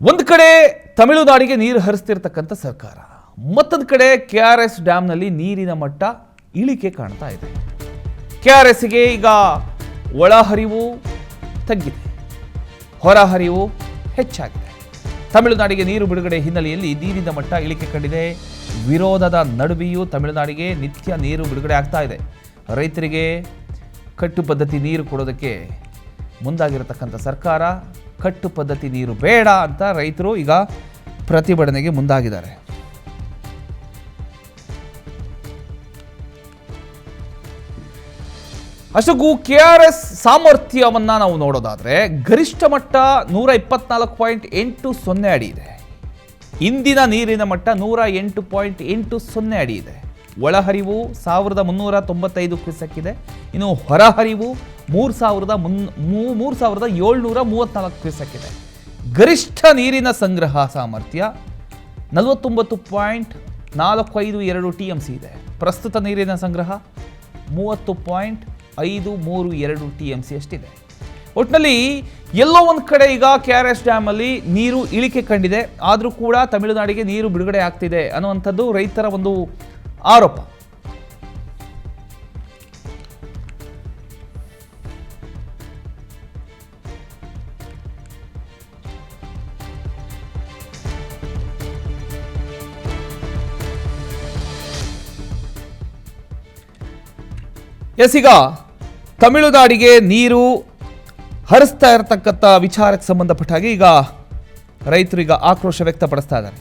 ಒಂದು ಕಡೆ ತಮಿಳುನಾಡಿಗೆ ನೀರು ಹರಿಸ್ತಿರ್ತಕ್ಕಂಥ ಸರ್ಕಾರ, ಮತ್ತೊಂದು ಕಡೆ KRS ಡ್ಯಾಮ್ನಲ್ಲಿ ನೀರಿನ ಮಟ್ಟ ಇಳಿಕೆ ಕಾಣ್ತಾ ಇದೆ. KRSಗೆ ಈಗ ಒಳಹರಿವು ತಗ್ಗಿದೆ, ಹೊರಹರಿವು ಹೆಚ್ಚಾಗಿದೆ. ತಮಿಳುನಾಡಿಗೆ ನೀರು ಬಿಡುಗಡೆ ಹಿನ್ನೆಲೆಯಲ್ಲಿ ನೀರಿನ ಮಟ್ಟ ಇಳಿಕೆ ಕಂಡಿದೆ. ವಿರೋಧದ ನಡುವೆಯೂ ತಮಿಳುನಾಡಿಗೆ ನಿತ್ಯ ನೀರು ಬಿಡುಗಡೆ ಆಗ್ತಾ ಇದೆ. ರೈತರಿಗೆ ಕಟ್ಟು ಪದ್ಧತಿ ನೀರು ಕೊಡೋದಕ್ಕೆ ಮುಂದಾಗಿರತಕ್ಕಂಥ ಸರ್ಕಾರ ಕಟ್ಟು ಪದ್ಧತಿ ನೀರು ಬೇಡ ಅಂತ ರೈತರು ಈಗ ಪ್ರತಿಭಟನೆಗೆ ಮುಂದಾಗಿದ್ದಾರೆ. ಅಷ್ಟಕ್ಕೂ KRS ಸಾಮರ್ಥ್ಯವನ್ನ ನಾವು ನೋಡೋದಾದ್ರೆ ಗರಿಷ್ಠ ಮಟ್ಟ 124.80 ಅಡಿ ಇದೆ. ಇಂದಿನ ನೀರಿನ ಮಟ್ಟ 108.80 ಅಡಿ ಇದೆ. ಒಳಹರಿವು 1395 ಕ್ಯೂಸೆಕ್ ಇದೆ. ಇನ್ನು ಹೊರಹರಿವು 3734 ಕ್ಯೂಸೆಕ್ ಇದೆ. ಗರಿಷ್ಠ ನೀರಿನ ಸಂಗ್ರಹ ಸಾಮರ್ಥ್ಯ 49.452 TMC ಇದೆ. ಪ್ರಸ್ತುತ ನೀರಿನ ಸಂಗ್ರಹ 30.532 TMC ಅಷ್ಟಿದೆ. ಒಟ್ಟಿನಲ್ಲಿ ಎಲ್ಲೋ ಒಂದು ಕಡೆ ಈಗ KRS ಡ್ಯಾಮ್ ಅಲ್ಲಿ ನೀರು ಇಳಿಕೆ ಕಂಡಿದೆ, ಆದರೂ ಕೂಡ ತಮಿಳುನಾಡಿಗೆ ನೀರು ಬಿಡುಗಡೆ ಆಗ್ತಿದೆ ಅನ್ನುವಂಥದ್ದು ರೈತರ ಒಂದು ಆರೋಪ. ಈಗ ತಮಿಳುನಾಡಿಗೆ ನೀರು ಹರಿಸ್ತಾ ಇರತಕ್ಕಂಥ ವಿಚಾರಕ್ಕೆ ಸಂಬಂಧಪಟ್ಟ ಹಾಗೆ ಈಗ ರೈತರು ಈಗ ಆಕ್ರೋಶ ವ್ಯಕ್ತಪಡಿಸ್ತಾ ಇದ್ದಾರೆ.